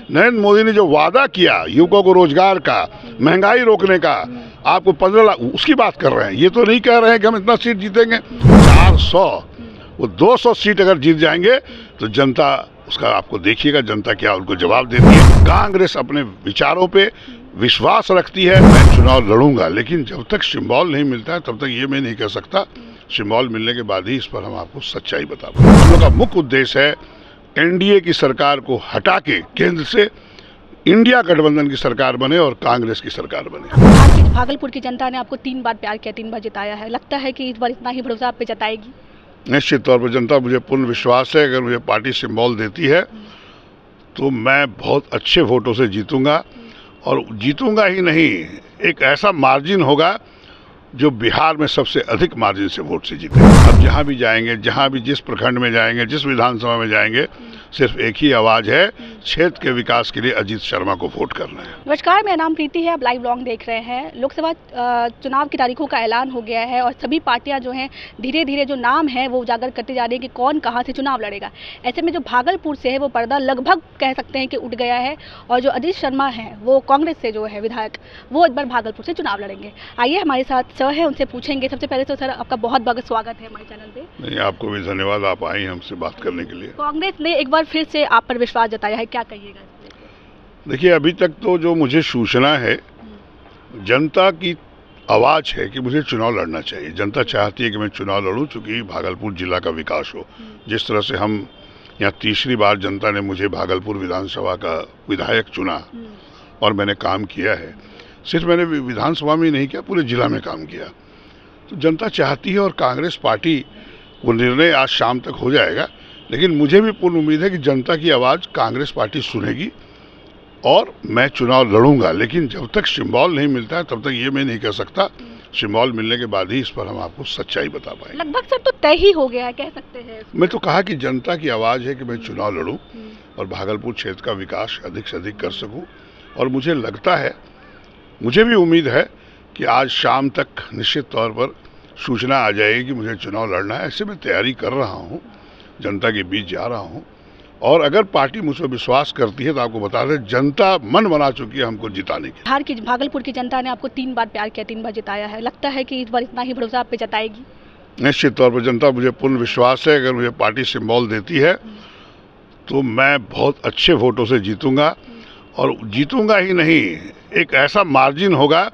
नरेंद्र मोदी ने जो वादा किया युवकों को रोजगार का, महंगाई रोकने का, आपको 15 लाख उसकी बात कर रहे हैं। ये तो नहीं कह रहे हैं कि हम इतना सीट जीतेंगे। 400 वो 200 सीट अगर जीत जाएंगे तो जनता उसका आपको देखिएगा जनता क्या उनको जवाब देती है। कांग्रेस अपने विचारों पे विश्वास रखती है। मैं चुनाव लड़ूंगा, लेकिन जब तक सिंबल नहीं मिलता है तब तक ये मैं नहीं कह सकता। सिंबल मिलने के बाद ही इस पर हम आपको सच्चाई बता पाएंगे। हम लोग का मुख्य उद्देश्य है एनडीए की सरकार को हटा के केंद्र से इंडिया गठबंधन की सरकार बने और कांग्रेस की सरकार बने। आज भागलपुर की जनता ने आपको 3 बार प्यार किया, 3 बार जिताया है। लगता है कि इस बार इतना ही भरोसा आप पे जताएगी? निश्चित तौर पर जनता मुझे पूर्ण विश्वास है, अगर मुझे पार्टी सिंबल देती है तो मैं बहुत अच्छे वोटों से जीतूंगा। और जीतूंगा ही नहीं, एक ऐसा मार्जिन होगा जो बिहार में सबसे अधिक मार्जिन से वोट से जीतेगा। अब जहां भी जाएंगे, जहां भी जिस प्रखंड में जाएंगे, जिस विधानसभा में जाएंगे, सिर्फ एक ही आवाज है, क्षेत्र के विकास के लिए अजीत शर्मा को वोट करना है। नमस्कार, मेरा नाम प्रीति है। आप लाइव ब्लॉग देख रहे हैं। लोकसभा चुनाव की तारीखों का ऐलान हो गया है और सभी पार्टियां जो हैं धीरे धीरे जो नाम है वो उजागर करते जा रही है कि कौन कहां से चुनाव लड़ेगा। ऐसे में जो भागलपुर से है वो पर्दा लगभग कह सकते हैं कि उठ गया है और जो अजीत शर्मा है वो कांग्रेस से जो है विधायक, वो इस बार भागलपुर से चुनाव लड़ेंगे। आइए हमारे साथ सर है, उनसे पूछेंगे। सबसे पहले तो सर आपका बहुत बहुत स्वागत है हमारे चैनल पे। नहीं, आपको भी धन्यवाद, आप आई हमसे बात करने के लिए। कांग्रेस ने एक बार फिर से आप पर विश्वास जताया है, क्या कहिएगा? देखिए, अभी तक तो जो मुझे सूचना है, जनता की आवाज है कि मुझे चुनाव लड़ना चाहिए। जनता चाहती है कि मैं चुनाव लड़ूं, चूंकि भागलपुर जिला का विकास हो। जिस तरह से हम यहाँ तीसरी बार जनता ने मुझे भागलपुर विधानसभा का विधायक चुना और मैंने काम किया है। सिर्फ मैंने विधानसभा में नहीं किया, पूरे जिला में काम किया। तो जनता चाहती है और कांग्रेस पार्टी, वो निर्णय आज शाम तक हो जाएगा, लेकिन मुझे भी पूर्ण उम्मीद है कि जनता की आवाज़ कांग्रेस पार्टी सुनेगी और मैं चुनाव लड़ूंगा। लेकिन जब तक सिंबल नहीं मिलता है तब तक ये मैं नहीं कह सकता। सिंबल मिलने के बाद ही इस पर हम आपको सच्चाई बता पाएंगे। लगभग सब तो तय ही हो गया है, कह सकते हैं। मैं तो कहा कि जनता की आवाज़ है कि मैं चुनाव लड़ूं और भागलपुर क्षेत्र का विकास अधिक से अधिक कर सकूं। और मुझे लगता है, मुझे भी उम्मीद है कि आज शाम तक निश्चित तौर पर सूचना आ जाएगी कि मुझे चुनाव लड़ना है। ऐसे मैं तैयारी कर रहा हूँ, जनता के बीच जा रहा हूँ और अगर पार्टी मुझ पर विश्वास करती है तो आपको बता दें, जनता मन बना चुकी है हमको जिताने की। बिहार की, भागलपुर की जनता ने आपको 3 बार प्यार किया, 3 बार जिताया है। लगता है कि इस बार इतना ही भरोसा आप पे जताएगी? निश्चित तौर पर जनता मुझे पूर्ण विश्वास है, अगर मुझे पार्टी सिंबल देती है तो मैं बहुत अच्छे वोटों से जीतूंगा। और जीतूंगा ही नहीं, एक ऐसा मार्जिन होगा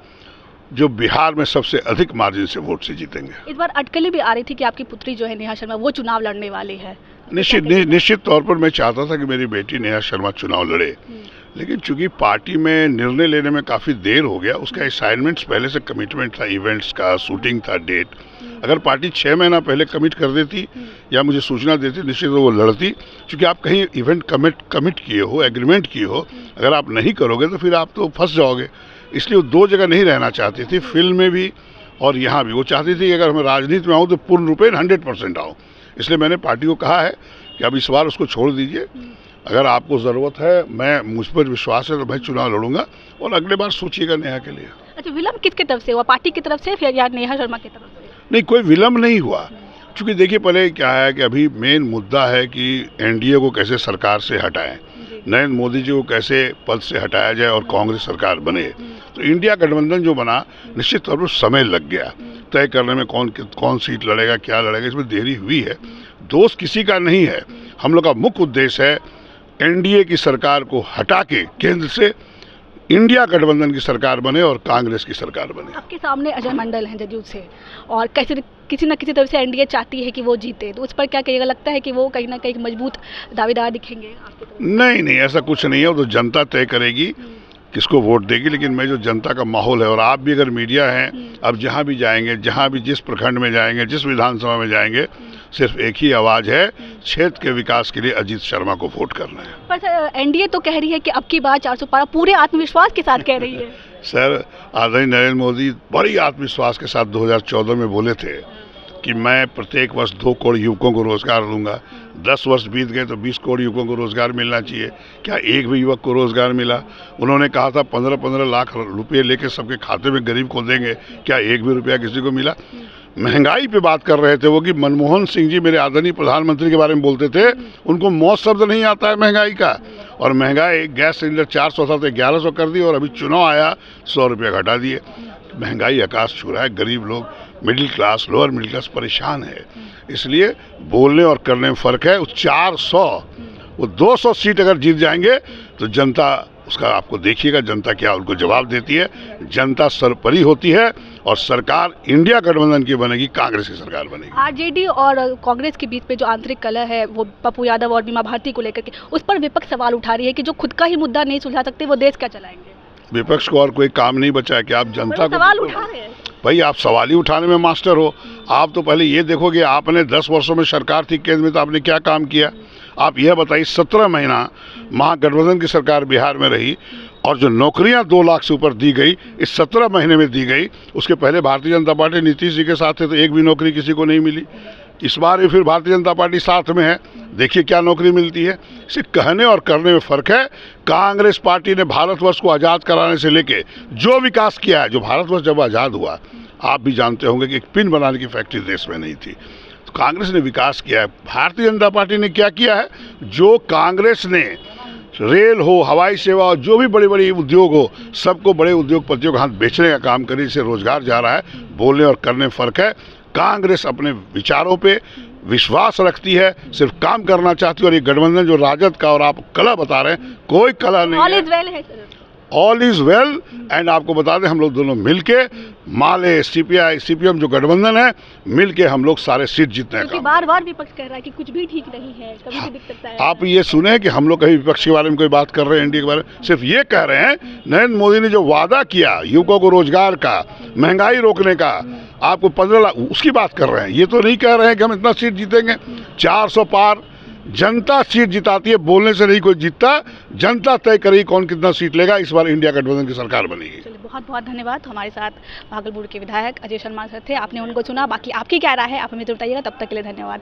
जो बिहार में सबसे अधिक मार्जिन से वोट से जीतेंगे। इस बार अटकलें भी आ रही थी कि आपकी पुत्री जो है नेहा शर्मा वो चुनाव लड़ने वाली है। निश्चित तौर पर मैं चाहता था कि मेरी बेटी नेहा शर्मा चुनाव लड़े, लेकिन चूंकि पार्टी में निर्णय लेने में काफ़ी देर हो गया, उसका असाइनमेंट्स पहले से कमिटमेंट था, इवेंट्स का शूटिंग था, डेट। अगर पार्टी 6 महीना पहले कमिट कर देती या मुझे सूचना देती, निश्चित वो लड़ती। क्योंकि आप कहीं इवेंट कमिट किए हो, एग्रीमेंट किए हो, अगर आप नहीं करोगे तो फिर आप तो फंस जाओगे। इसलिए वो 2 जगह नहीं रहना चाहती थी, फिल्म में भी और यहाँ भी। वो चाहती थी कि अगर मैं राजनीति में आऊँ तो पूर्ण रूपेण 100% आऊँ। इसलिए मैंने पार्टी को कहा है कि अब इस बार उसको छोड़ दीजिए, अगर आपको ज़रूरत है, मैं मुझ पर विश्वास है तो मैं चुनाव लड़ूंगा और अगले बार सोचिएगा नेहा के लिए। अच्छा, विलम्ब किसकी तरफ से हुआ, पार्टी की तरफ से फिर या नेहा शर्मा की तरफ से? नहीं, कोई विलम्ब नहीं हुआ। क्योंकि देखिए, पहले क्या है कि अभी मेन मुद्दा है कि एनडीए को कैसे सरकार से हटाएं, नरेंद्र मोदी जी को कैसे पद से हटाया जाए और कांग्रेस सरकार बने। तो इंडिया गठबंधन जो बना, निश्चित तौर पर समय लग गया तय करने में, कौन सीट लड़ेगा, क्या लड़ेगा, इसमें देरी हुई है। दोष किसी का नहीं है। हम लोग का मुख्य उद्देश्य है एनडीए की सरकार को हटा के केंद्र से इंडिया गठबंधन की सरकार बने और कांग्रेस की सरकार बने। आपके सामने अजय मंडल हैं जदयू से और किसी न किसी तरह से एनडीए चाहती है कि वो जीते, तो उस पर क्या कहिएगा? लगता है कि वो कहीं ना कहीं मजबूत दावेदार दिखेंगे आपकी तरफ? नहीं, ऐसा कुछ नहीं है। वो तो जनता तय करेगी किसको वोट देगी। लेकिन मैं जो जनता का माहौल है, और आप भी अगर मीडिया हैं, अब जहाँ भी जाएंगे, जहाँ भी जिस प्रखंड में जाएंगे, जिस विधानसभा में जाएंगे, सिर्फ एक ही आवाज है, क्षेत्र के विकास के लिए अजीत शर्मा को वोट करना है। पर सर, एनडीए तो कह रही है कि अब की बार 400 पार, पूरे आत्मविश्वास के साथ कह रही है। सर, आदरणीय नरेंद्र मोदी बड़ी आत्मविश्वास के साथ 2014 में बोले थे कि मैं प्रत्येक वर्ष 2 करोड़ युवकों को रोजगार दूंगा। 10 वर्ष बीत गए तो 20 करोड़ युवकों को रोजगार मिलना चाहिए। क्या एक भी युवक को रोजगार मिला? उन्होंने कहा था 15-15 लाख रुपये लेके सबके खाते में गरीब को देंगे, क्या एक भी रुपया किसी को मिला? महंगाई पे बात कर रहे थे वो कि मनमोहन सिंह जी, मेरे आदरणीय प्रधानमंत्री के बारे में बोलते थे, उनको मौत शब्द नहीं आता है महंगाई का। और महंगाई, गैस सिलेंडर 400 था तो 1100 कर दी, और अभी चुनाव आया 100 रुपये घटा दिए। महंगाई आकाश छू रहा है, गरीब लोग, middle class, lower middle class परेशान है। इसलिए बोलने और करने में फ़र्क है। वो 400, वो 200 सीट अगर जीत जाएंगे तो जनता उसका, आपको देखिएगा जनता क्या उनको जवाब देती है। जनता सरपरी होती है और सरकार इंडिया गठबंधन की बनेगी, कांग्रेस की सरकार बनेगी। आरजेडी और कांग्रेस के बीच में जो आंतरिक कलह है वो पप्पू यादव और बीमा भारती को लेकर के, उस पर विपक्ष सवाल उठा रही है कि जो खुद का ही मुद्दा नहीं सुलझा सकते वो देश क्या चलाएंगे। विपक्ष को और कोई काम नहीं बचा है कि आप जनता को सवाल उठा रहे हैं। भाई आप सवाल ही उठाने में मास्टर हो। आप तो पहले ये देखोगे, आपने 10 वर्षों में सरकार थी केंद्र में, तो आपने क्या काम किया। आप यह बताइए, 17 महीना महागठबंधन की सरकार बिहार में रही और जो नौकरियां 2 लाख से ऊपर दी गई, इस 17 महीने में दी गई। उसके पहले भारतीय जनता पार्टी नीतीश जी के साथ थे तो एक भी नौकरी किसी को नहीं मिली। इस बार भी फिर भारतीय जनता पार्टी साथ में है, देखिए क्या नौकरी मिलती है। इसे कहने और करने में फ़र्क है। कांग्रेस पार्टी ने भारतवर्ष को आज़ाद कराने से लेके जो विकास किया है, जो भारतवर्ष जब आज़ाद हुआ, आप भी जानते होंगे कि एक पिन बनाने की फैक्ट्री देश में नहीं थी, तो कांग्रेस ने विकास किया है। भारतीय जनता पार्टी ने क्या किया है, जो कांग्रेस ने रेल हो, हवाई सेवा हो, जो भी बड़े बड़े उद्योग हो, सबको बड़े उद्योगपतियों के हाथ बेचने का काम करे, इससे रोजगार जा रहा है। बोलने और करने में फ़र्क है। कांग्रेस अपने विचारों पे विश्वास रखती है, सिर्फ काम करना चाहती है। और ये गठबंधन जो राजद का, और आप कलह बता रहे हैं, कोई कलह नहीं है। All is well. एंड आपको बता दें, हम लोग दोनों मिलके, माले, सीपीआई, सीपीएम जो गठबंधन है, मिलके हम लोग सारे सीट जीतने का। बार बार विपक्ष कह रहा है कि कुछ भी ठीक नहीं है, कभी भी दिख सकता है। आप ये सुने कि हम लोग कहीं विपक्ष के बारे में कोई बात कर रहे हैं, इंडिया के बारे में? सिर्फ ये कह रहे हैं, नरेंद्र मोदी ने जो वादा किया युवकों को रोजगार का, महंगाई रोकने का, आपको 15 लाख, उसकी बात कर रहे हैं। ये तो नहीं कह रहे हैं कि हम इतना सीट जीतेंगे। 400 पार। जनता सीट जिताती है, बोलने से नहीं कोई जीतता। जनता तय करेगी कौन कितना सीट लेगा। इस बार इंडिया गठबंधन की सरकार बनेगी। बहुत बहुत धन्यवाद। हमारे साथ भागलपुर के विधायक अजय शर्मा सर थे, आपने उनको सुना। बाकी आपकी क्या राय है आप हमें जरूर बताइएगा। तब तक के लिए धन्यवाद।